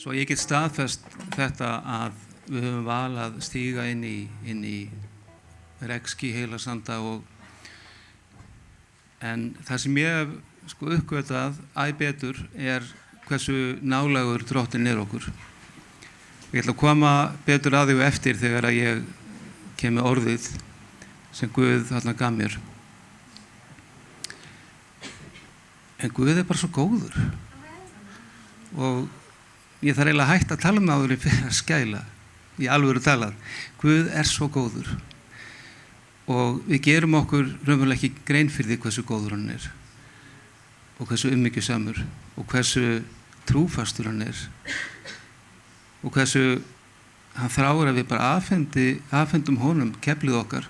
Svo ég get staðfest þetta að við höfum val að stíga inn í regnský heilasanda en það sem ég hef uppgötvað æ betur hversu nálægur Drottinn okkur. Ég ætla að koma betur að því eftir þegar að ég kem með orðið sem Guð þarna gaf mér. En Guð bara svo góður og ég þarf eiginlega að hætta að tala um það áður en fyrir að skæla, í alvöru talað. Guð svo góður og við gerum okkur raunverulega ekki grein fyrir því hversu góður hann og hversu umhyggjusamur og hversu trúfastur hann og hversu hann þráir að við bara afhendum honum keflið okkar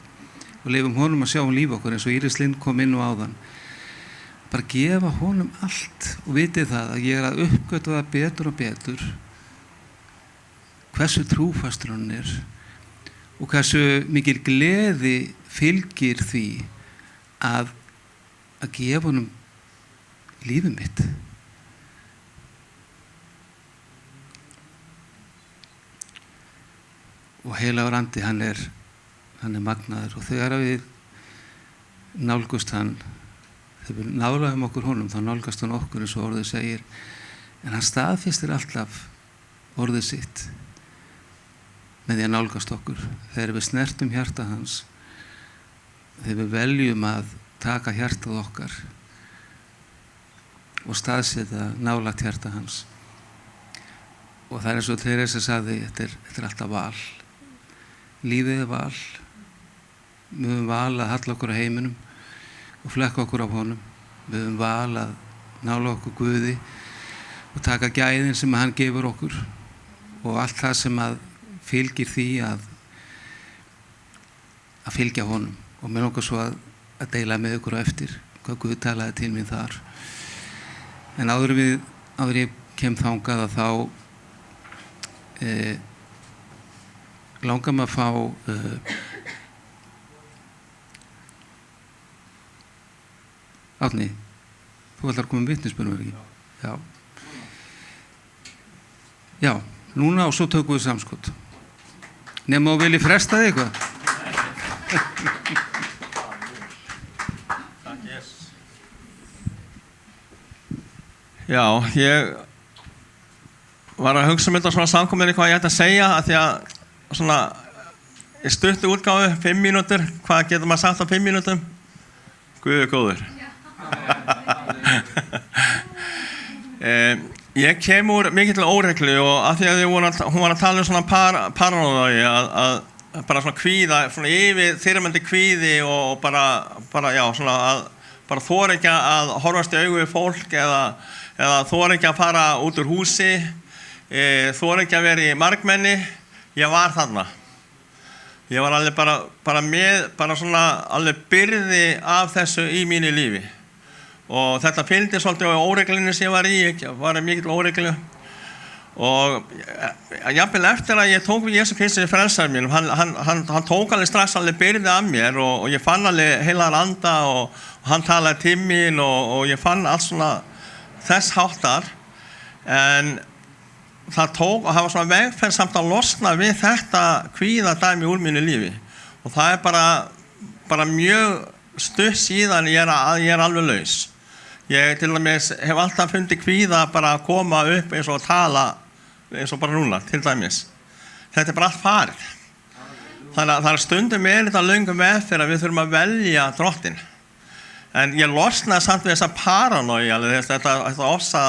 og leyfum honum að sjá líf okkar, eins og Íris Lind kom inn og áðan. Bara gefa honum allt og vitið það að ég að uppgötva það betur og betur hversu trúfastur hann og hversu mikil gleði fylgir því að gefa honum lífið mitt. Og heilagur andi, hann magnaður og þegar við nálgust hann, þegar við nálægum okkur honum, þá nálgast hann okkur eins og orðið segir, en hann staðfestir alltaf orðið sitt með því að nálgast okkur. Þegar við snertum hjarta hans, þegar við veljum að taka hjartað okkar og staðsetja nálægt hjarta hans. Og það eins og Teresa sagði, þetta alltaf val. Lífið val. Við höfum val að halla okkur á heiminum og flekka okkur á honum. Við höfum val að nála okkur Guði og taka gæðin sem hann gefur okkur og allt það sem að fylgir því að fylgja honum. Og mér langar svo að deila með ykkur á eftir hvað Guð talaði til mín þar. En áður ég kem þangað að þá langar maður að fá Árni, þú ætlar að koma með vitnisbyrjum, ekki? Já. Já, núna og svo tökum við samskot. Nema og vilji fresta þig eitthvað? Já, ég var að hugsa þetta svona samkominni hvað ég ætti að segja að því að svona í stuttu útgáfu, 5 mínútur, hvað getur maður sagt á 5 mínútum? Guð góður. Ég kem úr mikill óreglu og af því að hún var að tala um svona paranoia að bara svona kvíða, svona yfir þyrmandi kvíði og bara já, svona að bara þora ekki að horfast í augu við fólk eða þora ekki að fara út úr húsi, þora ekki að vera í margmenni. Ég var þarna. Ég var alveg bara svona alveg byrði af þessu í mínu lífi. Og þetta fylgdi svolítið á óreglunni sem ég var í, ég var í mikill óreglu. Og jafnvel eftir að ég tók við Jesú Kristi frelsar mínum, hann tók alveg strax alveg byrði af mér og ég fann alveg heilagan anda og hann talaði til mín og ég fann allt svona þess háttar. En það tók og það var svona vegferð samt að losna við þetta kvíðadæmi úr mínu lífi. Og það bara mjög stutt síðan ég alveg laus. Ég til dæmis hef alltaf fundið kvíða bara að koma upp eins og að tala eins og bara núna, til dæmis. Þetta bara allt farið. Þannig að stundum þetta löngum eftir að við þurfum að velja Drottinn. En ég losnaði samt við þessa paranoia, þetta ofsa,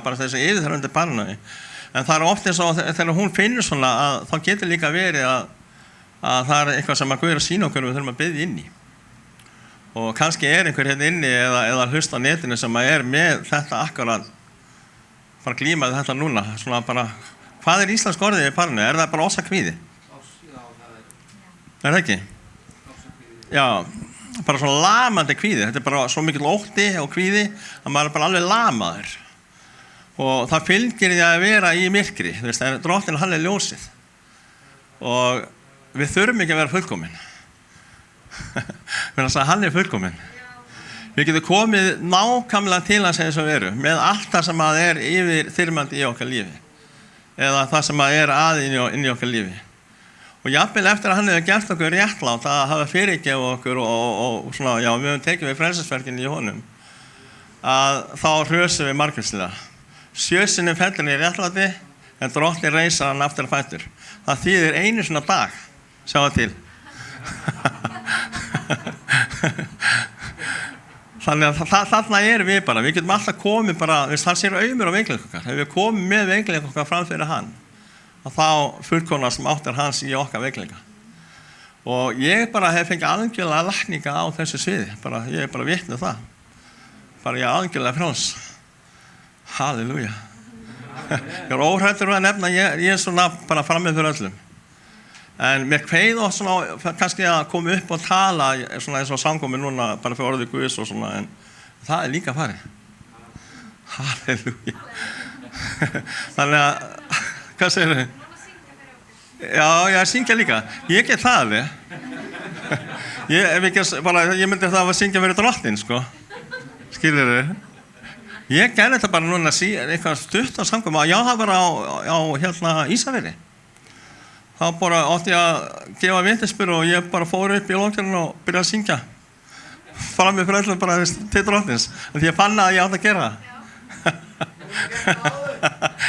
bara þessi yfirþyrmandi paranoia. En það oft eins og þegar hún finnur svona að þá getur líka verið að það eitthvað sem að Guð að sýna okkur og við þurfum að biðja inn í. Og kannski einhver hérna inni eða hlusta á netinu sem að með þetta akkurat bara glíma þetta núna. Svona bara, hvað íslensk orðið í paranoia? Það bara ofsakvíði? Já, það það ekki? Já. Bara svona lamandi kvíði, þetta bara svo mikill ótti og kvíði að maður bara alveg lamaður og það fylgir því að vera í myrkri, Drottinn hann ljósið og við þurfum ekki að vera fullkomin hann fullkomin Við getum komið nákvæmlega til hans eins og við erum, með allt það sem að yfirþyrmandi í okkar lífi, eða það sem að inn í okkar lífi. Og jafnvel eftir að hann hefur gert okkur réttlátt, að hafa fyrirgefið okkur og svona, já, við höfum tekið við frelsisverkinu í honum, að þá hrösum við margvíslega. 7 sinnum fellur hann í réttláti, en Drottinn reisar hann aftur á fætur. Það þýðir einu svona dag, sjáðu til. Þannig að þarna við bara, við getum alltaf komið bara, hann sér aumur á veikleika okkar, ef við komum með veikleika okkar fram fyrir hann, og þá fullkomnast máttur hans í okkar veikleika. Og ég bara hef fengið algjörlega lækninga á þessu sviði, ég er bara vitni um það. Ég er algjörlega frjáls. Halleluja. Ég er óhræddur að nefna, ég er svona bara frammi fyrir öllum. En mér kveið og svona, kannski að koma upp og tala, svona eins og samkomi núna, bara fyrir orðið Guðs og svona, en það er líka farið. Halleluja. Þannig að, hvað segir þau? Já, ég syngja líka. Ég get það alveg. Ég myndi það að syngja fyrir Drottinn, sko. Skilur þau? Ég gerði þetta bara núna eitthvað stutt á samkomi. Já, það var á Ísafirði. Þá bara átti ég að gefa vitnisburð og ég bara fór upp í lokturinn og byrjaði að syngja. Fram með fyrir öllum bara til Drottins. Því ég fann að ég átti að gera það.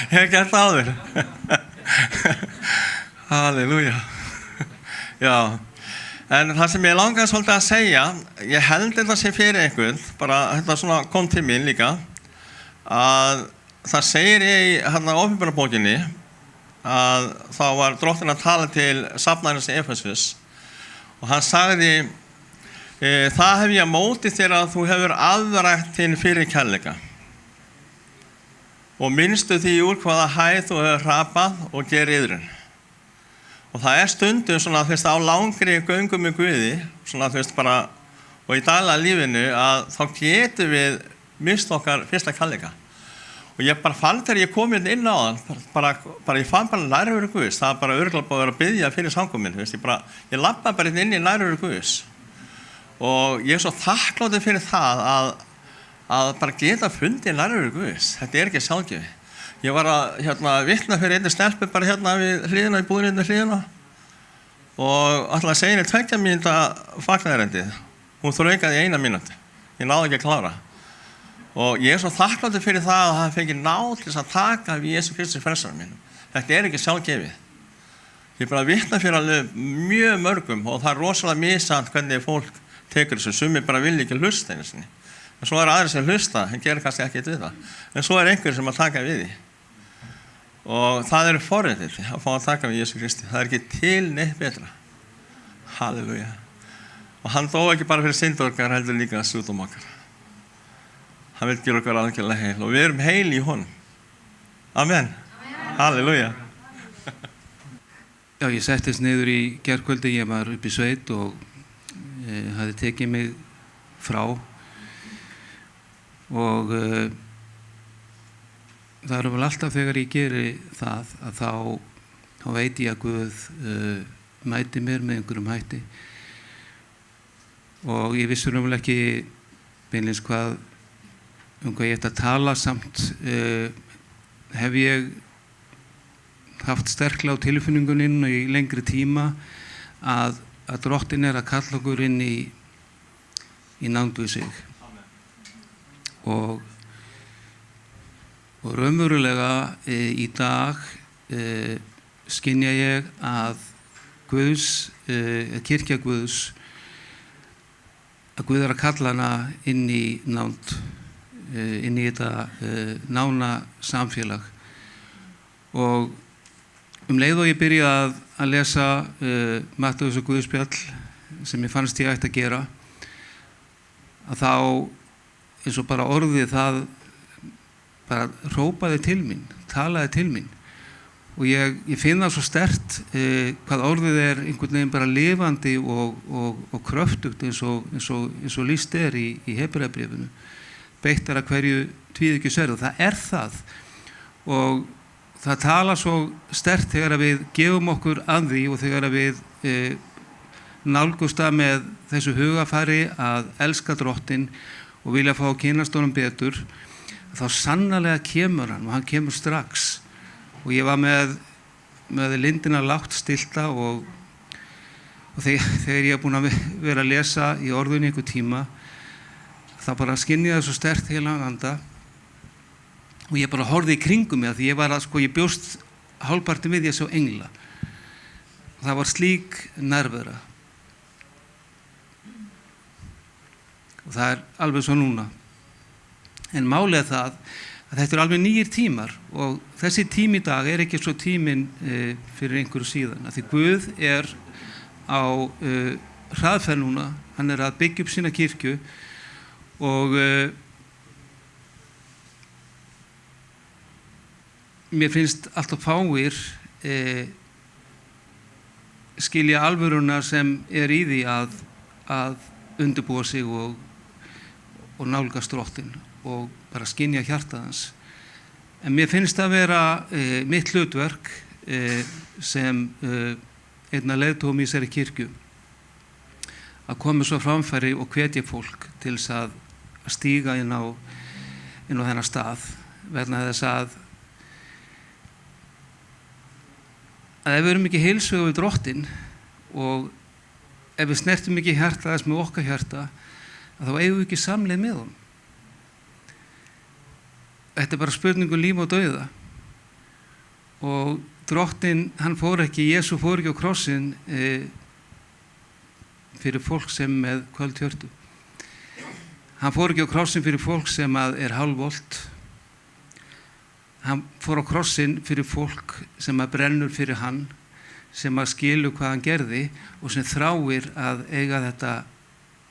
Ég hef gert það áður. Halleluja. Já. En það sem ég langaði svolítið að segja, ég held þetta sé fyrir einhvern, bara þetta svona kom til mín líka, að það segir í Opinberabókinni að þá var Drottinn að tala til safnaðarins í Efesus og hann sagði, það hef ég á móti þér að þú hefur afrækt þinn fyrir kærleika og minnstu því úr hvaða hæð þú hefur hrapað og gerð iðrun. Og það stundum svona, á langri göngum með Guði, svona, bara, og í daglega lífinu, að þá getum við mist okkar fyrsta kærleika. Og ég bara fann þegar ég kom inn á þann, ég fann bara nærveru Guðs, það bara örugglega búið að vera að biðja fyrir samkominn, ég labbaði bara inn í nærveru Guðs. Og ég svo þakkláttur fyrir það að bara geta fundið nærveru Guðs, þetta ekki sjálfgefið. Ég var að vitna fyrir einni stelpu bara við hliðina, í búðinni hliðina og ætlaði að segja henni 2 mínúta fagnaðarendið. Hún þraukaði í 1 mínútu. Ég náði ekki að klára. Og ég svo þakkláttur fyrir það að það fengi náð til að taka við Jesú Kristi frelsaranum mínum. Þetta ekki sjálfgefið. Ég bara vitna fyrir alveg mjög mörgum og það rosalega misjafnt hvernig fólk tekur þessu. Sumir bara vilja ekki hlusta einu sinni. En svo aðrir sem hlusta, en gerir kannski ekkert við það. En svo einhver sem að taka við því. Og það forréttindi að fá að taka við Jesú Kristi. Það ekki til neitt betra. Halleluja. Og hann dó ekki bara fyrir syndir okkar, heldur líka sjúkdóma okkar. Hann vil gera okkar algjörlega heil og við erum heil í honum. Amen. Halleluja. Já, ég settist niður í gærkvöldi, ég var upp í sveit og hafði tekið mig frá og það er vel alltaf þegar ég geri það að þá veit ég að Guð mæti mér með einhverjum hætti og ég vissi vel ekki beinlínis hvað ég ætti að tala samt hef ég haft sterklega á tilfinninguninn í lengri tíma að Drottinn að kalla okkur inn í nánd við sig og raunverulega í dag skynja ég að kirkja Guðs að Guð að kalla hana inn í nánd inn í þetta nána samfélag og leið og ég byrja að lesa Matthews og Guðspjall sem ég fannst ég ætti að gera að þá eins og bara orðið það bara hrópaði til mín, talaði til mín og ég finn það svo sterkt hvað orðið einhvern veginn bara lifandi og kröftugt eins og lýst í Hebreabréfinu beittar að hverju tvíðykju sverð og það það og það tala svo sterkt þegar við gefum okkur að því og þegar við nálgumst það með þessu hugafari að elska Drottinn og vilja fá að kynnast honum betur, þá sannarlega kemur hann og hann kemur strax. Og ég var með lindina lágt stilta og þegar ég er búin að vera að lesa í orðunni einhver tíma, þá bara skynjaði það svo sterkt heilagan anda og ég bara horfði í kringum mig, því ég bjóst hálfparti við ég að sjá engla. Og það var slík nærvera. Og það er alveg svo núna. En málið er það að þetta eru alveg nýjir tímar og þessi tími í dag er ekki svo tíminn fyrir einhverju síðan. Því Guð er á hraðferð núna, hann er að byggja upp sína kirkju og mér finnst alltaf fáir skilja alvöruna sem er í því að undirbúa sig og nálgast Drottinn og bara skynja hjartað hans. En mér finnst það vera mitt hlutverk sem einn af leiðtogum í þessari kirkju að koma svo framfæri og hvetja fólk til þess að stíga inn á þennan stað, vegna þess að ef við erum ekki heilsögu við Drottinn og ef við snertum ekki hjarta þess með okkar hjarta, þá eigum við ekki samleið með honum. Þetta er bara spurning um líf og dauða. Og Drottinn, Jesú fór ekki á krossinn fyrir fólk sem með köld hjörtu. Hann fór ekki á krossinn fyrir fólk sem er hálfvolt. Hann fór á krossinn fyrir fólk sem brennur fyrir hann, sem skilur hvað hann gerði og sem þráir að eiga þetta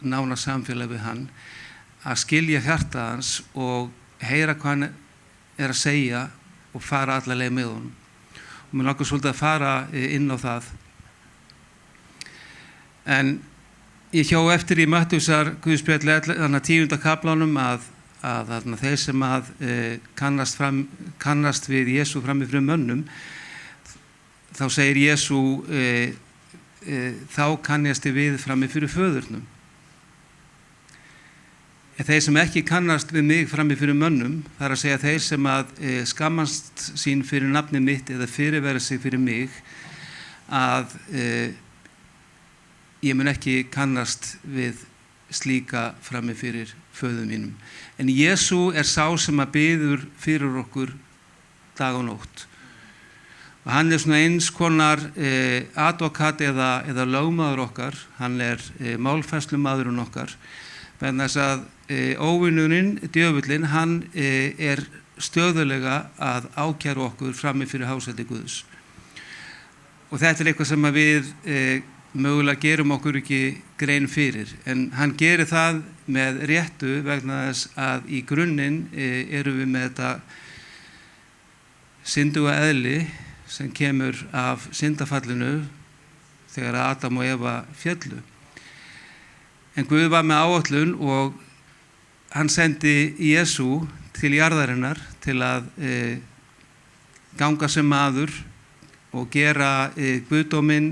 nána samfélag við hann, að skilja hjarta hans og heyra hvað hann er að segja og fara alla leið með honum. Og mér langar svolítið að fara inn á það. En ég hjó eftir í Mattheusar Guðspjalli 10. kaflanum að þeir sem kannast við Jesú frammi fyrir mönnum, þá segir Jesú þá kannast við frammi fyrir föðurnum. En þeir sem ekki kannast við mig frammi fyrir mönnum, það er að segja þeir sem skammast sín fyrir nafni mitt eða fyrirvera sig fyrir mig, að ég mun ekki kannast við slíka frammi fyrir föður mínum. En Jesú er sá sem biður fyrir okkur dag og nótt. Og hann er svona eins konar advokat eða lögmaður okkar, hann er málfærslumaðurinn okkar, vegna þess að óvinurinn, djöfullinn, hann er stöðulega að ákæra okkur frammi fyrir hásæti Guðs. Og þetta er eitthvað sem við mögulega gerum okkur ekki grein fyrir, en hann gerir það með réttu vegna þess að í grunninn erum við með þetta synduga eðli sem kemur af syndafallinu þegar Adam og Eva féllu. En Guð var með áætlun og hann sendi Jesú til jarðarinnar til að ganga sem maður og gera guðdóminn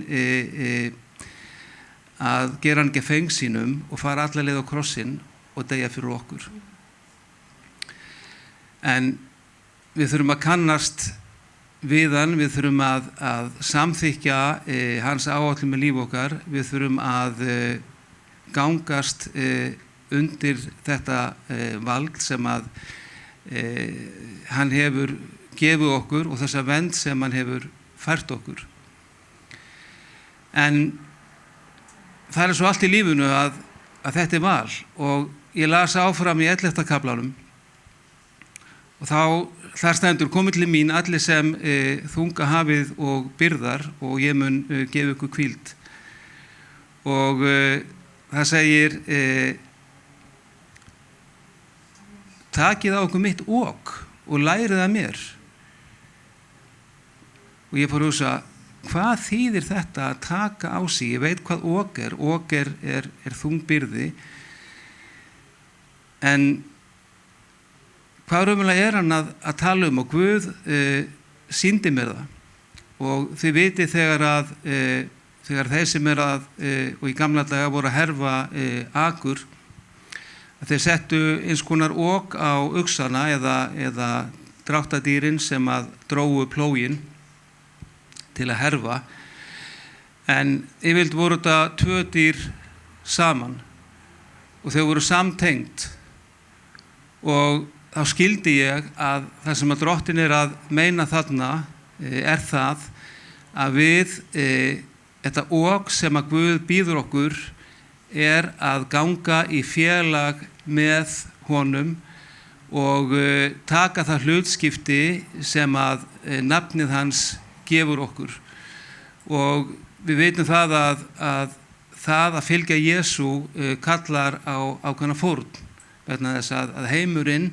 að gera hann gefeng sínum og fara alla leið á krossinn og deyja fyrir okkur. En við þurfum að kannast við hann, við þurfum að samþykkja hans áætlun með líf okkar, við þurfum að gangast undir þetta vald sem hann hefur gefið okkur og þessa vernd sem hann hefur fært okkur. En það er svo allt í lífinu að þetta er val, og ég las áfram í 11. kaflanum og þar stendur: komið til mín allir sem þunga hafið og byrðar og ég mun gefa ykkur hvíld. Og það segir takið á okkur mitt ok og lærið að mér. Og ég fór að hugsa, hvað þýðir þetta að taka á sig? Ég veit hvað ok er. Ok er þung byrði, en hvað raunverulega er hann að tala um? Og Guð sýndi mér það. Og þið vitið þegar þeir sem og í gamla daga voru að herfa akur, að þeir settu eins konar ok á uxana eða dráttardýrin sem að drógu plógin til að herfa, en yfirleitt voru þetta 2 dýr saman og þau voru samtengt, og þá skildi ég að það sem að Drottinn að meina þarna það að við þetta ok sem að Guð býður okkur að ganga í félag með honum og taka það hlutskipti sem að nafnið hans gefur okkur. Og við veitum það að fylgja Jesú kallar á ákveðna fórn, vegna þess að heimurinn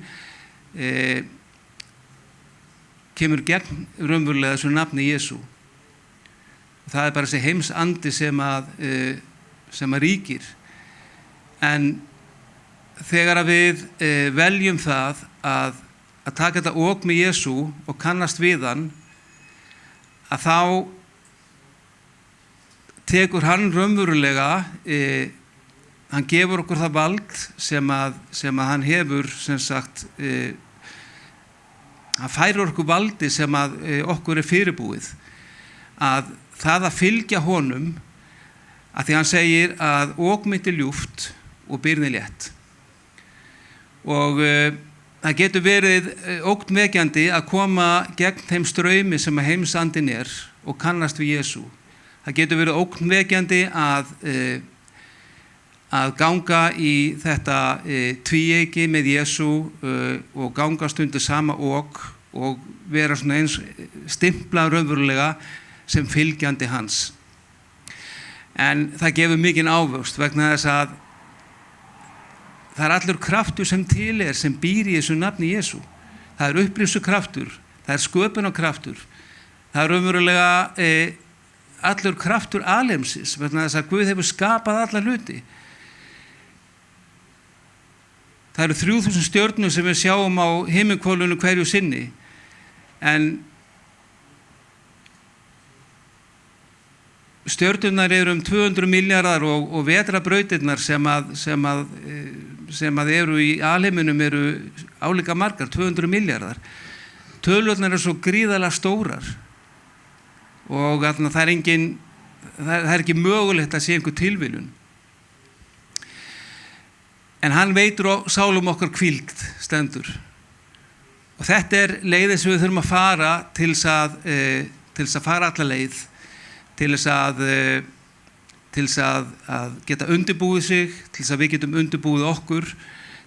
kemur gegn raunverulega þessu nafni Jesú. Það bara þessi heimsandi sem að ríkir. En þegar að við veljum það að taka þetta ok með Jesú og kannast við hann, að þá tekur hann raunverulega, hann gefur okkur það vald sem að hann hefur, sem sagt, hann færir okkur valdi sem að okkur fyrirbúið, að það að fylgja honum, að því hann segir að ok mitt ljúft og byrðin létt. Og það getur verið ógnvekjandi að koma gegn þeim straumi sem að heimsandinn og kannast við Jesú. Það getur verið ógnvekjandi að ganga í þetta tvíeyki með Jesú og ganga stundu sama ok og vera svona eins stimpla raunverulega sem fylgjandi hans. En það gefur mikinn ávöxt vegna þess að það allur kraftur sem til sem býr í þessu nafni Jesú. Það upplýsukraftur, það sköpunarkraftur, það raunverulega allur kraftur alheimsins, vegna þess að Guð hefur skapað alla hluti. Það eru 3000 stjörnur sem við sjáum á himinhvolfinu hverju sinni, en stjörnurnar eru 200 milljarðar og vetrarbrautirnar sem að eru í alheiminum eru álíka margar, 200 milljarðar. Tölurnar eru svo gríðarlega stórar og það er ekki mögulegt að sé einhver tilviljun. En hann veitir á sálum okkar hvíld stendur. Og þetta leiðin sem við þurfum að fara til þess að fara alla leið, til þess að geta undirbúið sig, til þess að við getum undirbúið okkur,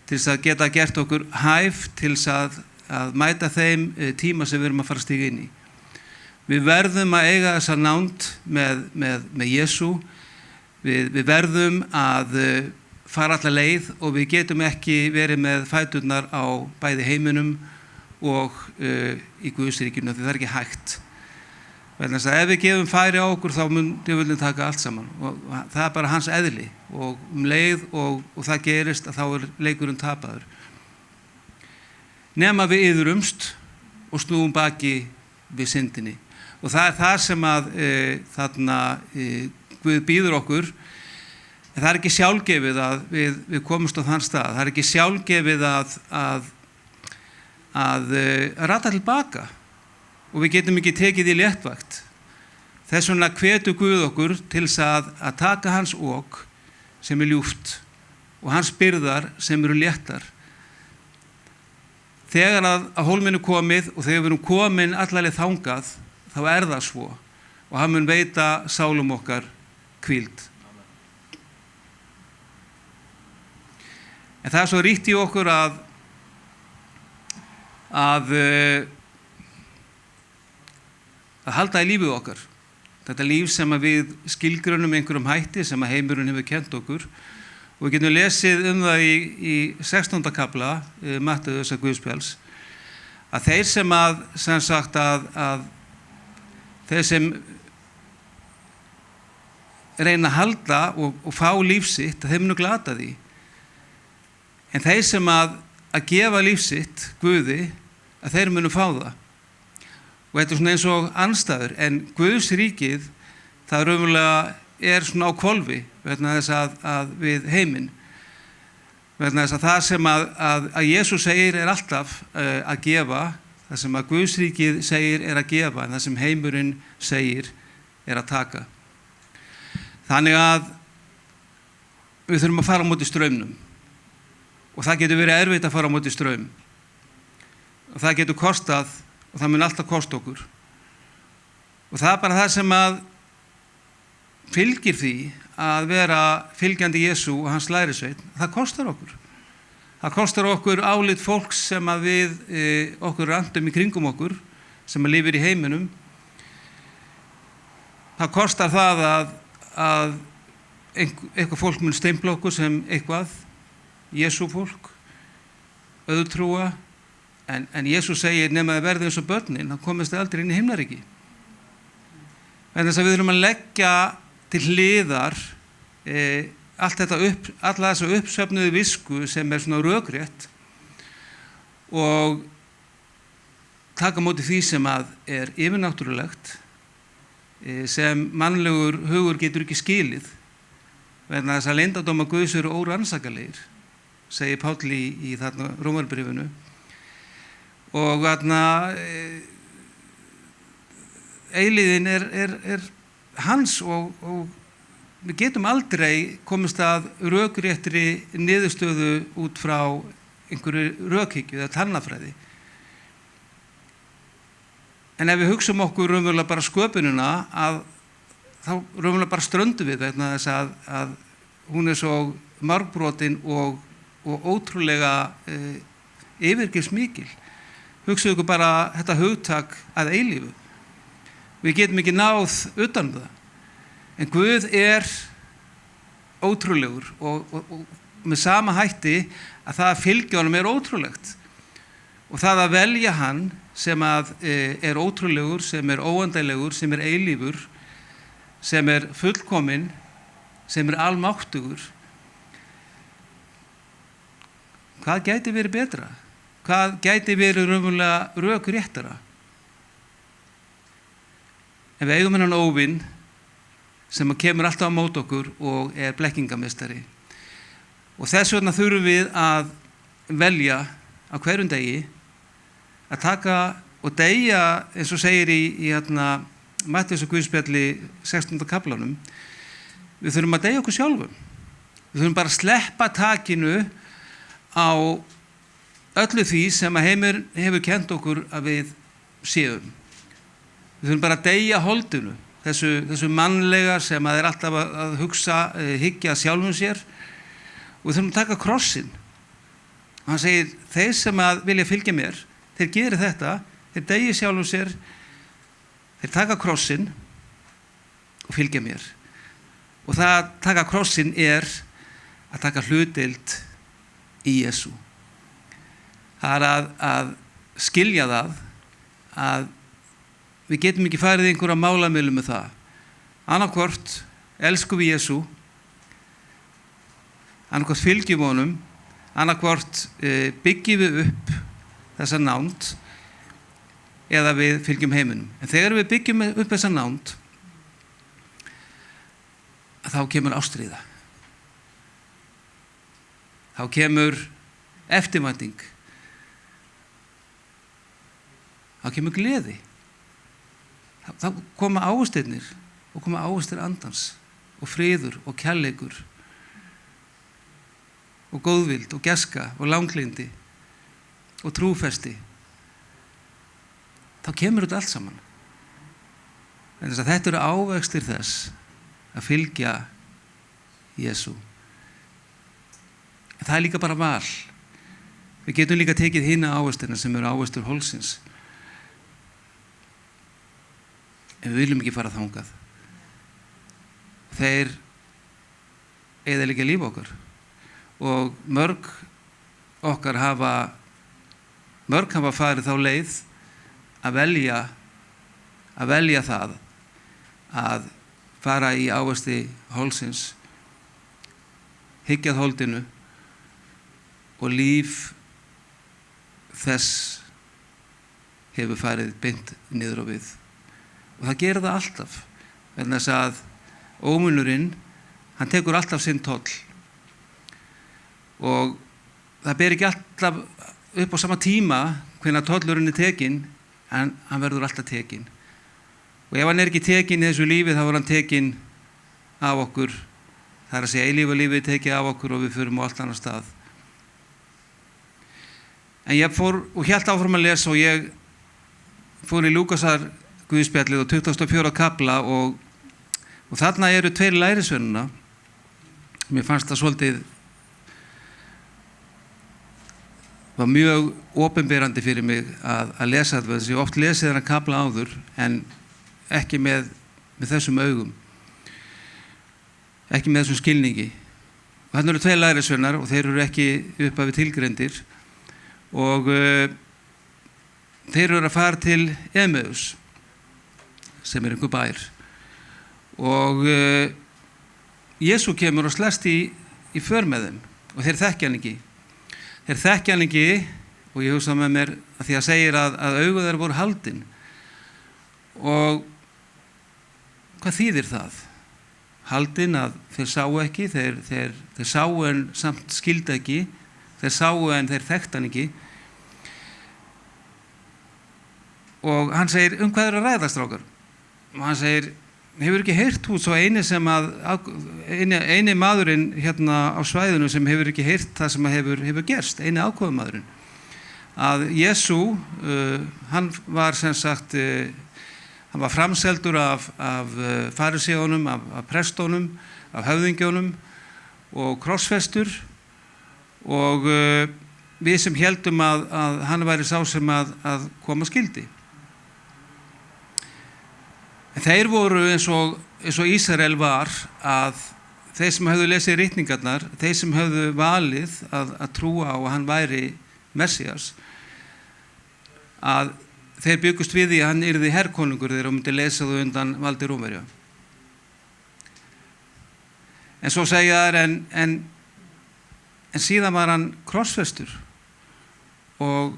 til þess að geta gert okkur hæf, til þess að mæta þeim tíma sem við erum að fara að stíga inn í. Við verðum að eiga þessa nánd með Jesú, við verðum að fara alla leið og við getum ekki verið með fæturnar á bæði heiminum og í Guðsríkinu, því það er ekki hægt. Vegna þess að ef við gefum færi á okkur þá mun djöfullinn taka allt saman og það er bara hans eðli og leið og það gerist að þá leikurinn tapaður. Nema við iðrumst og snúum baki við syndinni. Og það er það sem að Guð býður okkur. En það er ekki sjálfgefið að við komumst á þann stað. Það er ekki sjálfgefið að rata tilbaka. Og við getum ekki tekið í léttvakt. Þess vegna hvetur Guð okkur til að taka hans ok sem ljúft og hans byrðar sem eru léttar. Þegar að hólminn komið og þegar við erum komin allaleg þangað, þá það svo og hann mun veita sálum okkar hvíld. En það er svo ríkt í okkur að halda í lífið okkar. Þetta líf sem við skilgrunum einhverjum hætti sem að heimurinn hefur kennt okkur. Og við getum lesið það í 16. kafla Mattheusar Guðspjalls að þeir þeir sem reyna að halda og fá líf sitt, að þeir munu glata því. En þeir sem að gefa líf sitt Guði, að þeir munu fá það. Og þetta svona eins og andstæður, en Guðs ríkið, það raunverulega svona á hvolfi, vegna þess að við heiminn. vegna þess að það sem að Jesús segir alltaf að gefa, það sem að Guðsríkið segir að gefa, en það sem heimurinn segir að taka. Þannig að við þurfum að fara á móti straumnum, og það getur verið erfitt að fara á móti straum, og það getur kostað, og það mun alltaf kosta okkur, og það bara það sem að fylgir því að vera fylgjandi Jesú og hans lærisveinn. Það kostar okkur. Það kostar okkur álit fólks sem að við okkur randum í kringum okkur, sem að lifir í heiminum. Það kostar það að eitthvað fólk mun stempla okkur sem eitthvað, Jesú fólk, auðtrúa, en Jesú segir nema að verði eins og börnin, þá komist þið aldrei inn í himnaríki. En þess að við þurfum að leggja til hliðar alla þessa uppsöfnuðu visku sem svona rökrétt og taka móti því sem að yfirnáttúrulegt, sem mannlegur hugur getur ekki skilið, vegna þess að leyndardómar Guðs eru órannsakanlegir, segir Páll í þarna Rómarbréfinu, og þarna eilíðin er hans, og við getum aldrei komist að rökréttri niðurstöðu út frá einhverju rökhyggju eða talnafræði. En ef við hugsum okkur raunverulega bara sköpunina, þá raunverulega bara ströndum við, vegna þess að hún er svo margbrotin og ótrúlega yfirgefsmikil. Hugsaðu ykkur bara þetta hugtak að eilífu. Við getum ekki náð utan það. En Guð ótrúlegur og með sama hætti að það að fylgja honum ótrúlegt. Og það að velja hann sem að ótrúlegur, sem óandælegur, sem eilífur, sem fullkominn, sem almáttugur. Hvað gæti verið betra? Hvað gæti verið raunverulega rökréttara? En við eigum hennan óvin sem kemur alltaf á móti okkur og blekkingamestari. Og þess vegna þurfum við að velja á hverjum degi að taka og deyja, eins og segir í Matthews og Guðspjalli 16. kaflanum. Við þurfum að deyja okkur sjálfum. Við þurfum bara að sleppa takinu á öllu því sem að heimur hefur kennt okkur að við séum. Við þurfum bara að deyja holdinu, þessu mannlega sem að alltaf að hugsa, hyggja sjálfum sér, og við þurfum að taka krossinn. Og hann segir, þeir sem að vilja fylgja mér, þeir geri þetta, þeir deyja sjálfum sér, þeir taka krossinn og fylgja mér. Og það að taka krossinn að taka hlutdeild í Jesú. Það að skilja það að við getum ekki farið einhverja málamiðlun með það. Annaðhvort elskum við Jesú, annaðhvort fylgjum honum, annaðhvort byggjum við upp þessa nánd eða við fylgjum heiminum. En þegar við byggjum upp þessa nánd, þá kemur ástríða. Þá kemur eftirvænting. Þá kemur gleði. Þá koma ávextirnir og koma ávextir andans og friður og kærleikur og góðvild og gæska og langlindi og trúfesti. Þá kemur þetta allt saman. En þess að þetta eru ávextir þess að fylgja Jesú. En það er líka bara val. Við getum líka tekið hina ávextina sem eru ávextur hólsins. En við viljum ekki fara þangað. Þeir eyðileggja líf okkar. Og mörg hafa farið þá leið að velja það að fara í ávexti hólsins, hyggjað holdinu, og líf þess hefur farið beint niður á við. Og það gerir það alltaf, vegna þess að ómunurinn, hann tekur alltaf sinn toll. Og það ber ekki alltaf upp á sama tíma hvenær tollurinn tekinn, en hann verður alltaf tekinn. Og ef hann ekki tekinn í þessu lífi, þá hann tekinn af okkur. Það að segja eilífa lífið tekið af okkur og við förum á allt annar stað. En ég fór og hélt áfram að lesa og ég fór í Lúkasar Guðspjallið og 24. kafla og þarna eru 2 lærisveinanna. Mér fannst það svolítið var mjög opinberandi fyrir mig að lesa þetta, þess að ég oft lesið þennan kafla áður en ekki með þessum augum, ekki með þessum skilningi. Og þarna eru 2 lærisveinar og þeir eru ekki upphafi tilgreindir og þeir eru að fara til Emmaus sem er einhver bær og Jesú kemur og slæst í för með þeim og þeir þekkja hann ekki. Þeir þekkja hann ekki og ég hugsa með mér að því að segir að augu þeirra voru haldin og hvað þýðir það? Haldin að þeir sáu ekki, þeir sáu en samt skildu ekki, þeir sáu en þeir þekktu hann ekki og hann segir hvað er að ræða strákar? Og hann segir hefur ekki heyrt út svo eini maðurinn hérna á svæðinu sem hefur ekki heyrt það sem hefur gerst, eini ákveðumaðurinn að Jesú hann var sem sagt hann var framseldur af fariseunum, af prestónum, af höfðingjónum og krossfestur og við sem héldum að hann væri sá sem að koma skildi. En þeir voru eins og Ísrael var að þeir sem höfðu lesið ritningarnar, þeir sem höfðu valið að trúa á að hann væri Messias, að þeir byggust við því að hann yrði herkonungur þegar hann myndi lesa þau undan valdi Rómverja. En svo segja þær en síðan var hann krossfestur og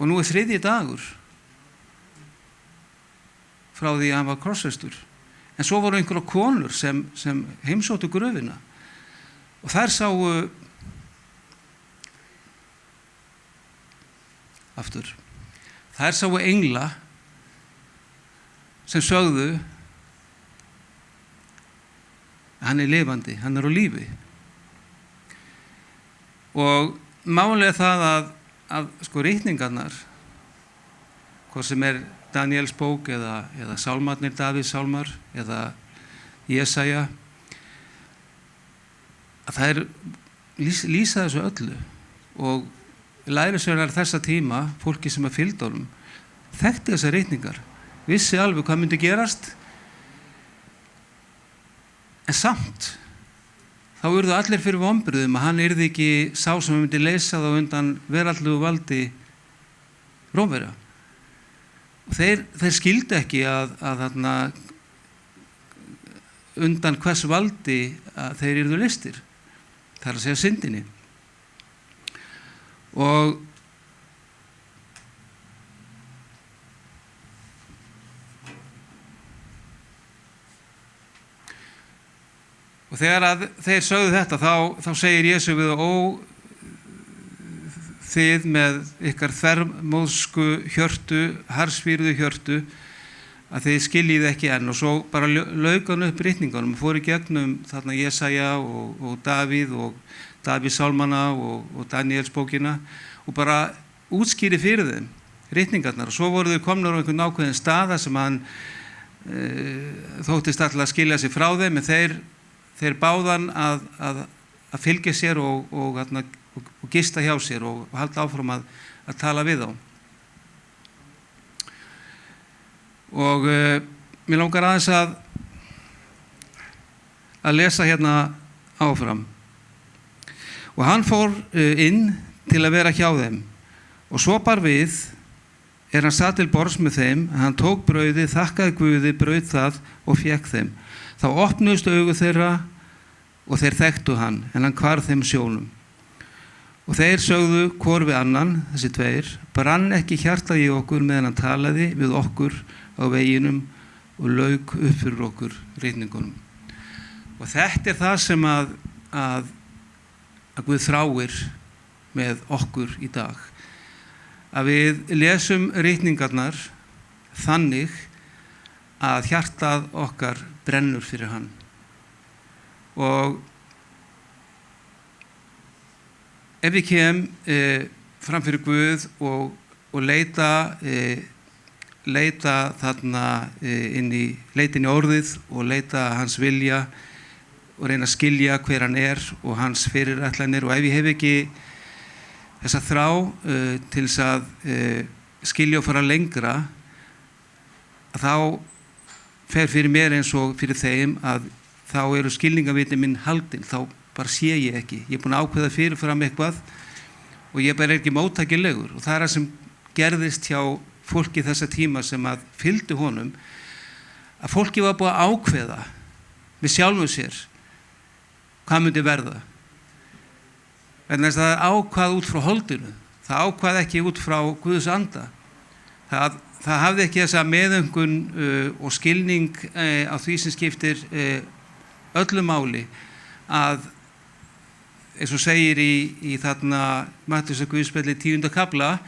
nú er 3. dagur frá því að hann var krossfestur. En svo voru einhverja konur sem heimsóttu gröfina og þær sáu engla sem sögðu að hann er lifandi, hann er á lífi. Og málega það að sko ritningarnar, hvað sem er Daniels bók eða sálmarnir, Davíðs sálmar eða Jesaja, að það lýsa þessu öllu og lærisveinar þessa tíma, fólki sem að fylgdu honum, þekkti þessar ritningar, vissi alveg hvað myndi gerast, en samt þá urðu allir fyrir vonbrigðum að hann yrði ekki sá sem myndi leysa þá undan veraldlegu valdi Rómverja. Og þeir skildu ekki að þarna undan hvers valdi að þeir yrðu leystir. Það er að segja syndinni. Og þegar að þeir sögðu þetta þá segir Jesú við þið með ykkar þvermóðsku hjörtu, harðsvíruðu hjörtu, að þið skiljið ekki enn. Og svo bara lauk hann upp ritningunum og fór í gegnum þarna Jesaja og Davíð og Davíðs sálmana og Daniels bókina og bara útskýri fyrir þeim ritningarnar. Og svo voru þau komnir á einhvern ákveðin staða sem hann þóttist alltaf að skilja sig frá þeim, en þeir báðan að fylgja sér og gista hjá sér og halda áfram að tala við þá. Og mér langar aðeins að lesa hérna áfram. Og hann fór inn til að vera hjá þeim og svo bar við hann sat til borðs með þeim, hann tók brauðið, þakkaði Guði, braut það og fékk þeim. Þá opnuðust augu þeirra og þeir þekktu hann, en hann hvarf þeim sjónum. Og þeir sögðu hvor við annan, þessi 2, brann ekki hjartað í okkur meðan hann talaði við okkur á veginum og lauk upp fyrir okkur ritningunum. Og þetta er það sem að Guð þráir með okkur í dag. Að við lesum ritningarnar þannig að hjartað okkar brennur fyrir hann. Og ef ég kem fram fyrir Guð og leita þarna leita inn í orðið og leita hans vilja og reyna að skilja hver hann og hans fyrirætlanir, og ef ég hef ekki þessa þrá til þess að skilja og fara lengra, að þá fer fyrir mér eins og fyrir þeim að þá eru skilningarviti minn haldin, þá bara sé ég ekki. Ég er búin að ákveða fyrirfram eitthvað og ég bara ekki móttækilegur, og það það sem gerðist hjá fólki þessa tíma sem að fylgdu honum, að fólki var búið að ákveða með sjálfum sér hvað myndi verða. Vegna þess að það ákvað út frá holdinu, það ákvað ekki út frá Guðs anda. Það hafði ekki þessa meðöngun og skilning á því sem skiptir öllu máli, að eins og segir í þarna Mattheusar Guðspjalli 10. kafla,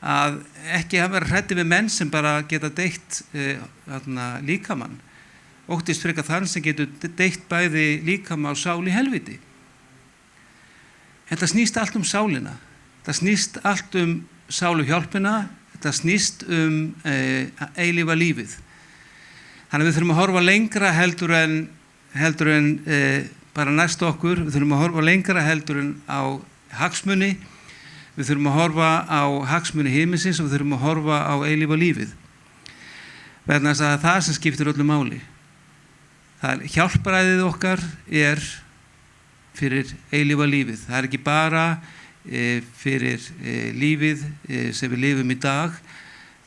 að ekki hafa verið hræddir við menn sem bara geta deytt líkamann. Óttist frekar þann sem getur deytt bæði líkama og sál í helviti. En það snýst allt sálina. Það snýst allt sáluhjálpina. Það snýst eilífa lífið. Þannig að við þurfum að horfa lengra heldur en bara næst okkur. Við þurfum að horfa lengra heldur en á hagsmuni. Við þurfum að horfa á hagsmuni himinsins og við þurfum að horfa á eilífa lífið. Vegna þess að það sem skiptir öllu máli. Hjálparæðið okkar fyrir eilífa lífið. Það ekki bara fyrir lífið sem við lifum í dag,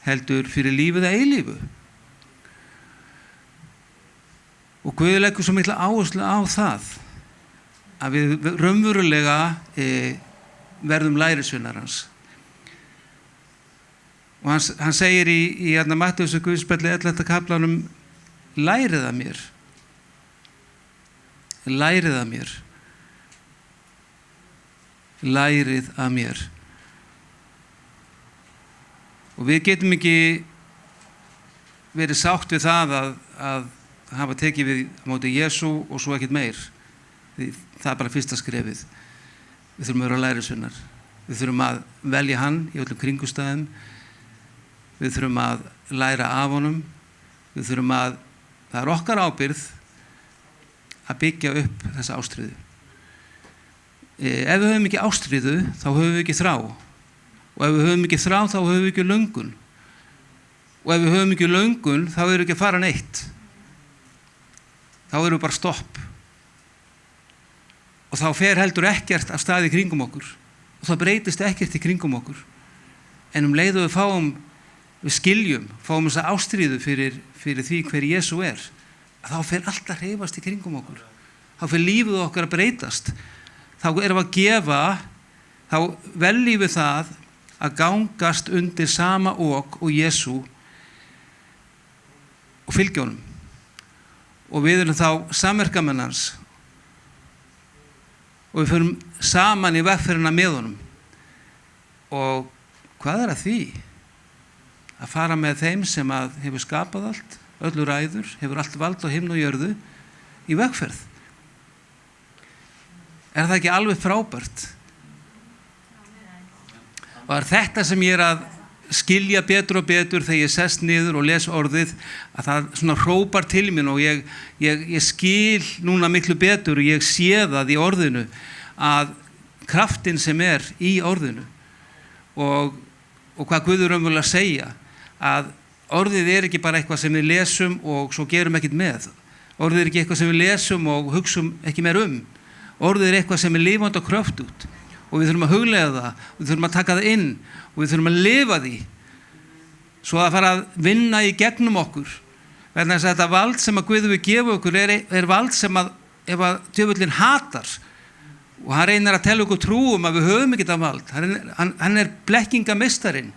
heldur fyrir lífið að eilífu. Og Guð leggur svo mikla áherslu á það að við raunverulega verðum lærisveinar hans. Og hann segir í Mattheusar Guðspjalli 11. kaflanum, lærið af mér. Lærið af mér. Lærið af mér. Og við getum ekki verið sátt við það að hafa tekið við á móti Jesú og svo ekkert meir. Það bara fyrsta skrefið. Við þurfum að vera lærisveinar. Við þurfum að velja hann í öllum kringumstæðum. Við þurfum að læra af honum. Við þurfum það okkar ábyrgð að byggja upp þessa ástríðu. Ef við höfum ekki ástríðu, þá höfum við ekki þrá. Og ef við höfum ekki þrá, þá höfum við ekki löngun. Og ef við höfum ekki löngun, þá erum við ekki að fara neitt. Þá erum við bara stopp. Og þá fer heldur ekkert af stað í kringum okkur. Og það breytist ekkert í kringum okkur. En leið og við skiljum, fáum þessa ástríðu fyrir því hver Jesú þá fer allt að hreyfast í kringum okkur. Þá fer lífið okkar að breytast. Þá erum við að gefa, þá veljum við það að gangast undir sama ok og Jesú og fylgja honum. Og við erum þá samverkamenn hans. Og við förum saman í vegferðina með honum. Og hvað að því? Að fara með þeim sem hefur skapað allt, öllu ræður, hefur allt vald á himni og jörðu í vegferð. Það ekki alveg frábært? Og þetta sem ég að skilja betur og betur þegar ég sest niður og les orðið, að það svona hrópar til mín og ég skil núna miklu betur og ég sé það í orðinu, að kraftin sem í orðinu og hvað Guður raunverulega segja, að orðið ekki bara eitthvað sem við lesum og svo gerum ekkert með. Orðið ekki eitthvað sem við lesum og hugsum ekki meir Orðið eitthvað sem lifandi og kröftugt og við þurfum að hugleiða það, við þurfum að taka það inn og við þurfum að lifa því svo að fara að vinna í gegnum okkur. Vegna þess að þetta vald sem að Guð við gefa okkur vald sem að ef að djöfullinn hatar og hann reynir að tella okkur trú að við höfum ekki það vald. Hann blekkingameistarinn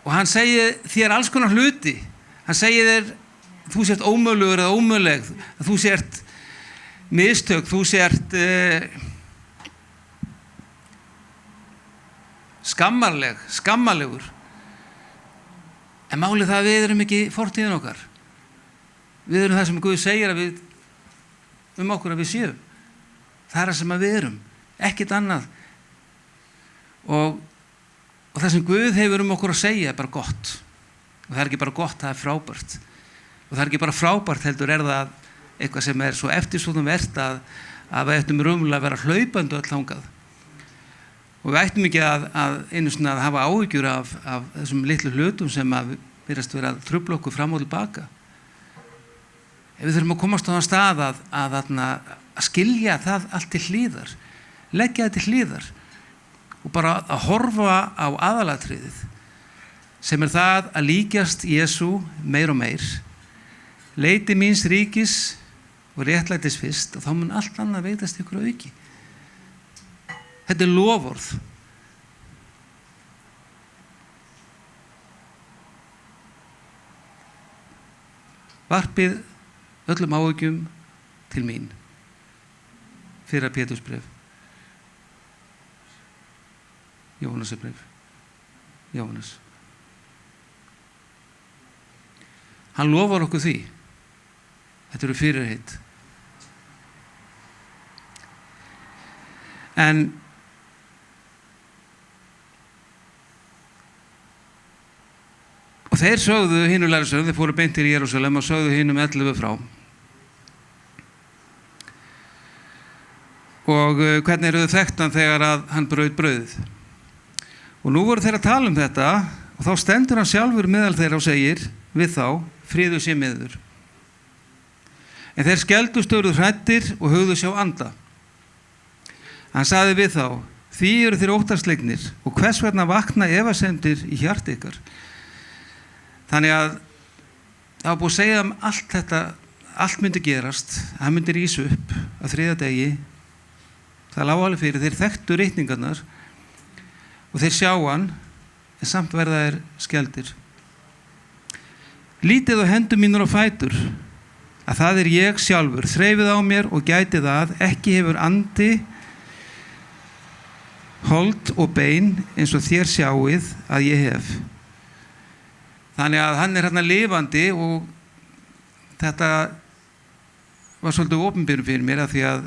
og hann segir þér alls konar hluti. Hann segir þér þú sért ómögulegur eða ómöguleg, að þú sért mistök, þú sért skammarlegur. En málið það að við erum ekki fortíðin okkar. Við erum það sem Guð segir að við okkur að við séum. Það það sem að við erum, ekkert annað. Og það sem Guð hefur okkur að segja er bara gott. Og það er ekki bara gott, það er frábært. Og það er ekki bara frábært, heldur er það eitthvað sem er svo eftirsóknarvert að við ættum raunverulega að vera hlaupandi öll þangað. Og við ættum ekki einu sinni að hafa áhyggjur af þessum litlu hlutum sem að virðast vera að trufla okkur fram og tilbaka. Ef við þurfum að komast á þann stað að skilja það allt til hlíðar, leggja það til hlíðar og bara að horfa á aðalatriðið sem er það að líkjast Jesú meir og meir, leiti míns ríkis og réttlætis fyrst og þá mun allt annað veitast ykkur auki. Þetta er loforð. Varpið öllum áhyggjum til mín. Fyrra Pétursbréf. Jóhannesarbréf. Jóhannes. Hann lofar okkur því. Þetta eru fyrirheit. Og þeir sögðu hinu lærisveinum, þeir fóru beint til Jerúsalem og sögðu hinum 11 frá. Og hvernig eru þau þekkt hann þegar að hann braut brauðið. Og nú voru þeir að tala um þetta og þá stendur hann sjálfur meðal þeirra og segir við þá, friður sé með yður. En þeir skelfdust og urðu hræddir og hugðu sjá anda. Hann sagði við þá, því eru þeir óttaslegnir og hvers vegna vakna efasemdir í hjarta ykkar. Þannig að það var búið að segja allt þetta, allt myndi gerast, hann myndi rísa upp á 3. degi. Það lá alveg fyrir, þeir þekktu ritningarnar og þeir sjá hann, en samt verða þeir skelfdir. Lítið á hendur mínur og fætur, að það er ég sjálfur, þreifið á mér og gætið að, ekki hefur andi, hold og bein eins og þér sjáið að ég hef. Þannig að hann er hérna lifandi og þetta var svolítið opinberun fyrir mér af því að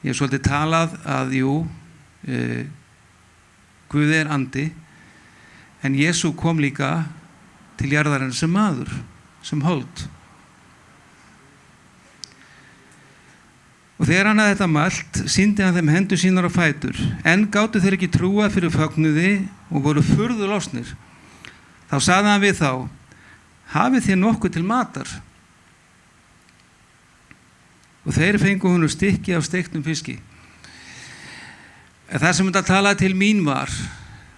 ég hef svolítið talað að Guð er andi en Jesú kom líka til jarðarins sem maður, sem hold. Og þegar hann hafði þetta mælt, sýndi hann þeim hendur sínar og fætur, en gátu þeir ekki trúa fyrir fögnuði og voru furðu lostnir. Þá sagði hann við þá, hafið þér nokkuð til matar? Og þeir fengu honum stykki af steiktum fiski. En það sem þetta talaði til mín var,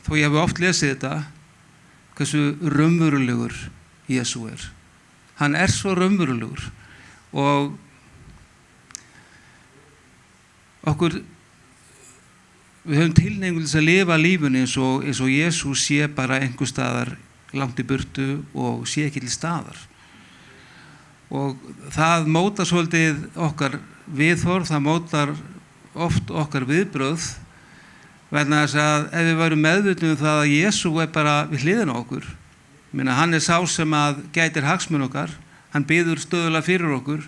þó ég hef oft lesið þetta, hversu raunverulegur Jesú er. Hann er svo raunverulegur og við höfum tilhneigingu til að lifa lífunni eins og Jesú sé bara einhver staðar langt í burtu og sé ekki til staðar. Og það mótar svolítið okkar viðhorf, það mótar oft okkar viðbrögð vegna þess að ef við værum meðvituð það að Jesú er bara við hliðina á okkur, hann er sá sem að gætir hagsmuni okkar, hann biður stöðulega fyrir okkur,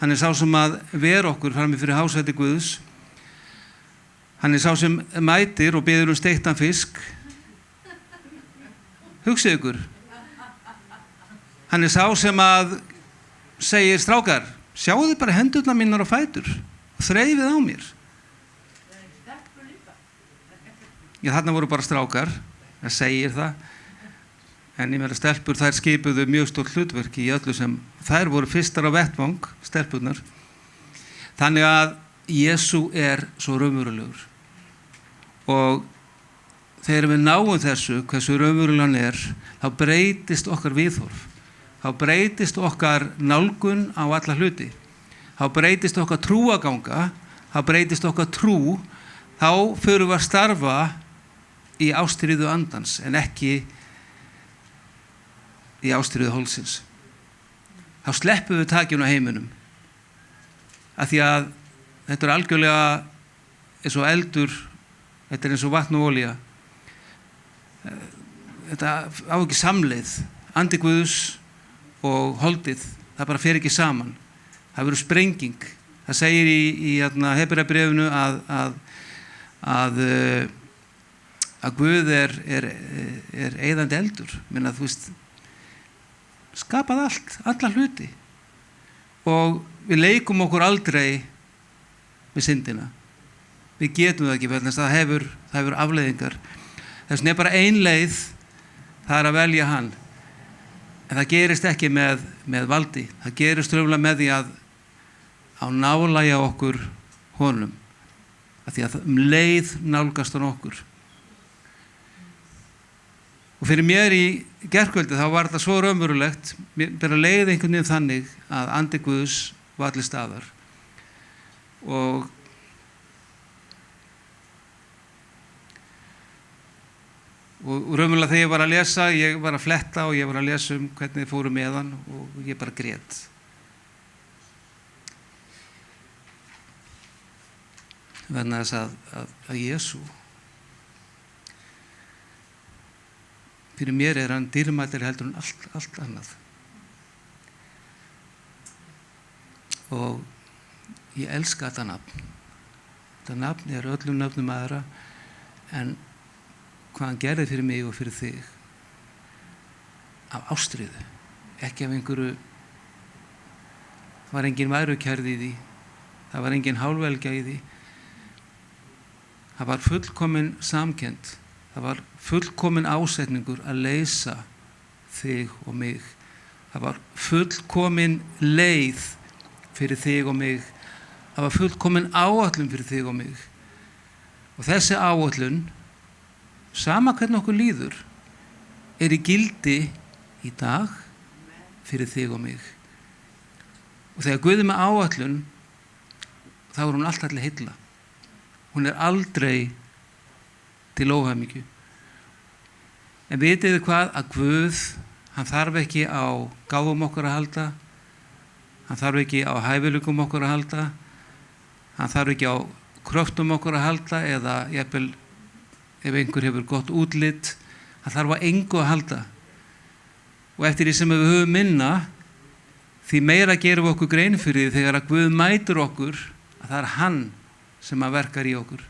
hann er sá sem að ver okkur frammi fyrir hásæti Guðs, hann er sá sem mætir og biður steiktan fisk. Hugsið ykkur. Hann er sá sem að segir strákar, sjáðu bara hendurnar mínar og fætur og þreifið á mér. Já, þarna voru bara strákar, það segir það. En ég meira stelpur, þær skipuðu mjög stórt hlutverk í öllu sem þær voru fyrstar á vettvang, stelpurnar. Þannig að Jesú er svo raunverulegur. Og þegar við náum þessu, hversu raunverulegur hann er, þá breytist okkar viðhorf. Þá breytist okkar nálgun á alla hluti. Þá breytist okkar trúaganga, þá breytist okkar trú, þá förum við að starfa í ástríðu andans en ekki í ástríðu hólsins. Þá sleppum við takinu á heiminum. Af því að þetta er algjörlega eins og eldur Þetta eins og vatn og olía. Þetta á ekki samleið. Andi Guðs og holdið, það bara fer ekki saman. Það verður sprenging. Það segir í Hebreabréfinu að Guð er eyðandi eldur. Minna, þú veist, skapað allt, alla hluti. Og við leikum okkur aldrei með syndina. Við getum það ekki, vegna þess að það hefur afleiðingar. Þess vegna er bara ein leið, það er að velja hann. En það gerist ekki með valdi. Það gerist raunverulega með því að nálægja okkur honum. Af því að leið nálgast hann okkur. Og fyrir mér í gærkvöldi þá var þetta svo raunverulegt, mér bara leið einhvern veginn þannig að andi Guðs var allir staðar. Og raunverulega þegar ég var að lesa, ég var að fletta og ég var að lesa hvernig þið fóru með hann og ég bara grét. Vegna þess að Jesú, fyrir mér er hann dýrmætari heldur en allt annað. Og ég elska þetta nafn. Þetta nafn er öllum nöfnum aðra, en hvað hann gerði fyrir mig og fyrir þig af ástríðu, ekki af einhverju. Það var engin værukærð í því, það var engin hálfvelgja í því. Það var fullkomin samkennd. Það var fullkomin ásetningur að leysa þig og mig. Það var fullkomin leið fyrir þig og mig. Það var fullkomin áætlun fyrir þig og mig. Og þessi áætlun, sama hvernig okkur líður, er í gildi í dag fyrir þig og mig. Og þegar Guð er með áætlun, þá er hún alltaf til heilla. Hún er aldrei til óhamingju. En vitið þið hvað? Að Guð, hann þarf ekki á gáfum okkar að halda, hann þarf ekki á hæfileikum okkar að halda, hann þarf ekki á kröftum okkar að halda, eða jafnvel ef einhver hefur gott útlit, hann þarf á engu að halda. Og eftir því sem við höfum minna, því meira gerum við okkur grein fyrir því þegar að Guð mætir okkur, að það er hann sem að verkar í okkur.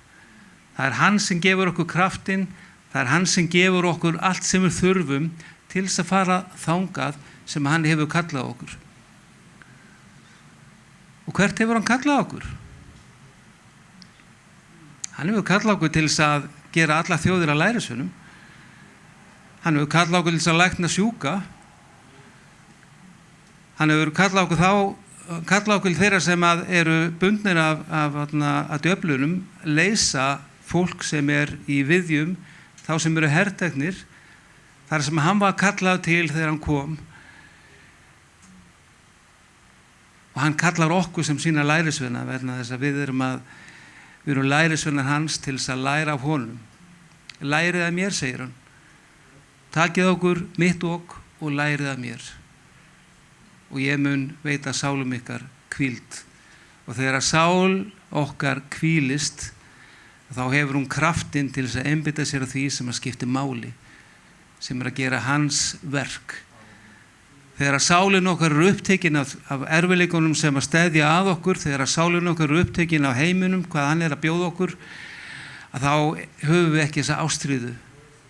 Það er hann sem gefur okkur kraftinn, það er hann sem gefur okkur allt sem við þurfum til þess að fara þangað sem hann hefur kallað okkur. Og hvert hefur hann kallað okkur? Hann hefur kallað okkur til þess að gera alla þjóðir að lærisveinum. Hann hefur kallað okkur til þess að lækna sjúka. Hann hefur kallað okkur þeirra sem eru bundnir af djöflunum, leysa fólk sem er í viðjum, þá sem eru herteknir, þar sem hann var kallað til þegar hann kom. Og hann kallar okkur sem sína lærisveina, vegna þess að við erum lærisveinar hans til þess að læra af honum. Lærið af mér, segir hann. Takið okkur mitt ok og lærið af mér. Og ég mun veita sálum ykkar hvíld. Og þegar að sál okkar hvílist, þá hefur hún kraftinn til þess að einbeita sér á því sem að skipti máli, sem að gera hans verk. Þegar að sálin okkar upptekin af erfiðleikunum sem að steðja að okkur, þegar að sálin okkar upptekin af heiminum, hvað hann að bjóða okkur, að þá höfum við ekki þessa ástríðu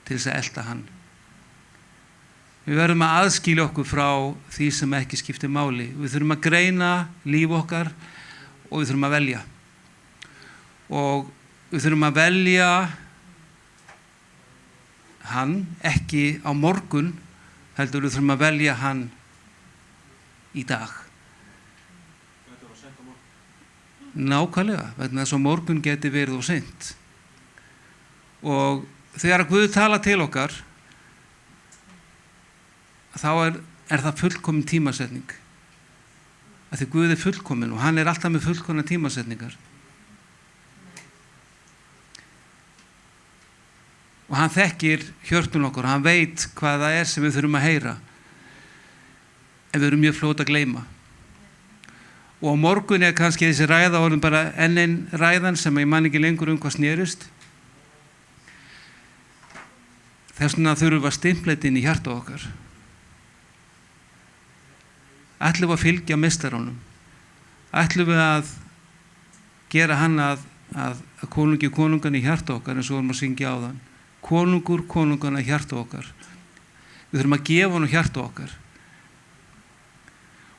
til þess að elta hann. Við verðum að aðskilja okkur frá því sem ekki skiptir máli. Við þurfum að greina líf okkar og við þurfum að velja. Og við þurfum að velja hann ekki á morgun, heldur við þurfum að velja hann í dag. Þetta er á seint á morgun. Nákvæmlega, vegna þess að morgun geti verið of seint. Og þegar Guð tala til okkar, þá er það fullkomin tímasetning. Af því Guð er fullkomin og hann er alltaf með fullkomna tímasetningar. Og hann þekkir hjörtun okkur, hann veit hvað það er sem við þurfum að heyra. En við erum mjög fljót að gleyma. Og á morgun er kannski þessi ræða orðin bara enn ræðan sem ég man ekki lengur hvað snerist. Þess vegna þurfum við að stimpla þetta inn í hjarta okkar. Ætlum við að fylgja meistaranum? Ætlum við að gera hann að konungi konungan í hjarta okkar, eins og vorum að syngja á þann? Konungur konungan í hjarta okkar. Við þurfum að gefa hann hjarta okkar.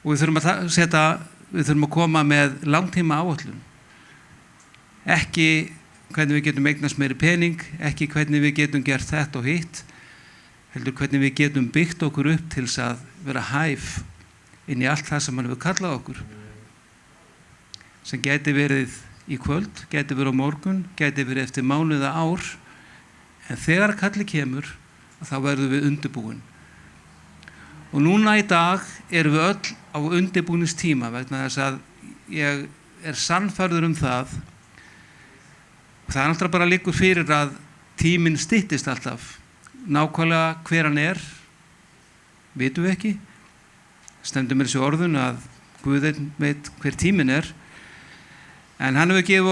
Og við þurfum að koma með langtíma áætlun. Ekki hvernig við getum eignast meiri pening, ekki hvernig við getum gert þetta og hitt, heldur hvernig við getum byggt okkur upp til þess að vera hæf inn í allt það sem hann hefur kallað okkur. Sem gæti verið í kvöld, gæti verið á morgun, gæti verið eftir mánuð eða ár, en þegar kalli kemur, þá verðum við undirbúin. Og núna í dag erum við öll á undirbúningstíma vegna þess að ég er sannfærður það. Það er náttúrulega bara liggur fyrir að tíminn styttist alltaf. Nákvæmlega hver hann vitum við ekki. Stendur mér þessi orðun að Guð veit hver tíminn en hann hefur gefið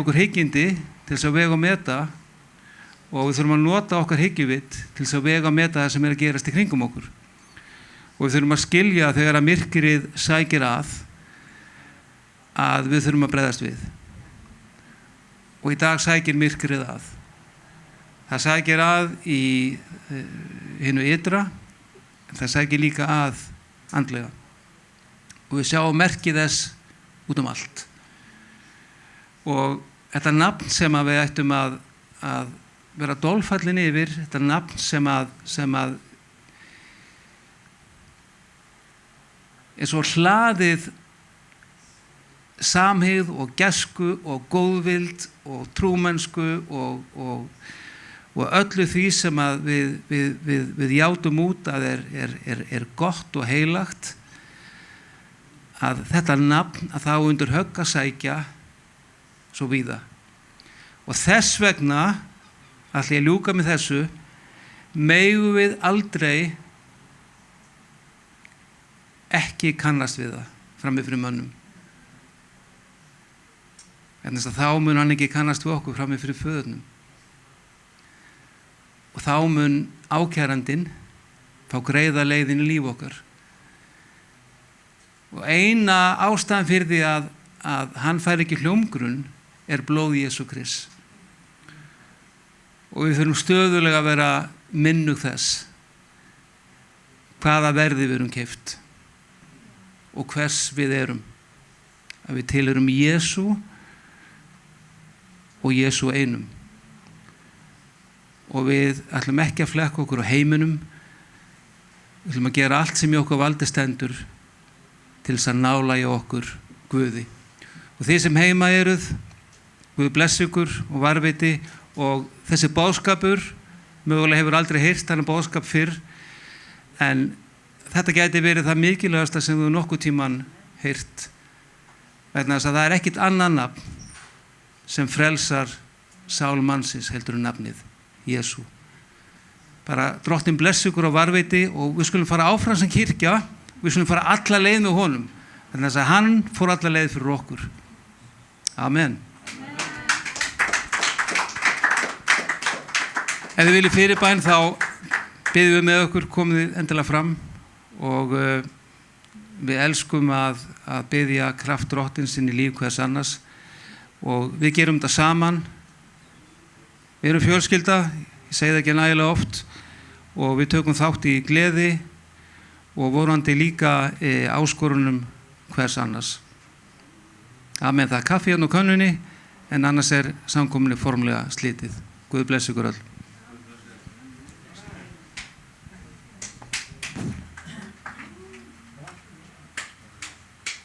okkur hyggindi til þess að vega og meta, og við þurfum að nota okkar hyggjuvit til þess að vega og meta það sem að gerast í kringum okkur. Og við þurfum að skilja þegar að myrkrið sækir að við þurfum að bregðast við. Og í dag sækir myrkrið að. Það sækir að í hinu ytra, en það sækir líka að andlega. Og við sjáum merkið þess út allt. Og þetta nafn sem við ættum að vera dolfallin yfir, þetta nafn sem svo hlaðið samhygð og gæsku og góðvild og trúmennsku og öllu því sem að við játum út að er gott og heilagt, að þetta nafn að þá undir högg að sækja svo víða. Og þess vegna ætla ég að ljúka með þessu, megum við aldrei ekki kannast við það frammi fyrir mönnum. En þess að þá mun hann ekki kannast við okkur frammi fyrir föðurnum. Og þá mun ákærandinn fá greiða leiðin í líf okkar. Og eina ástæðan fyrir því að hann fær ekki hljómgrunn blóð Jesú Krists. Og við þurfum stöðulega að vera minnug þess hvaða verði við erum keypt og hvers við erum. Að við tilheyrum Jesú og Jesú einum. Og við ætlum ekki að flekka okkur á heiminum. Við ætlum að gera allt sem í okkur valdi stendur til þess að nálægja okkur Guði. Og þið sem heima eruð, Guð blessi ykkur og varveiti, og þessi boðskapur, mögulega hefur aldrei heyrt þennan boðskap fyrr, en þetta gæti verið það mikilvægasta sem þú nokkuð tíman heyrt, vegna þess að það er ekkit annað nafn sem frelsar sál mannsins heldur en nafnið Jesú. Bara Drottinn blessi ykkur og varveiti, og við skulum fara áfram sem kirkja, við skulum fara alla leið með honum, vegna þess að hann fór alla leið fyrir okkur. Amen. Ef þið viljið fyrirbæn, þá biðjum við með okkur, komið endilega fram, og við elskum að biðja kraft Drottins inn í líf hvers annars, og við gerum þetta saman. Við erum fjölskylda, ég segi það ekki nægilega oft, og við tökum þátt í gleði og vorandi líka áskorunum hvers annars. Amen. Það er kaffi hérna á könnunni, en annars samkomunni formlega slitið. Guð blessi ykkur öll.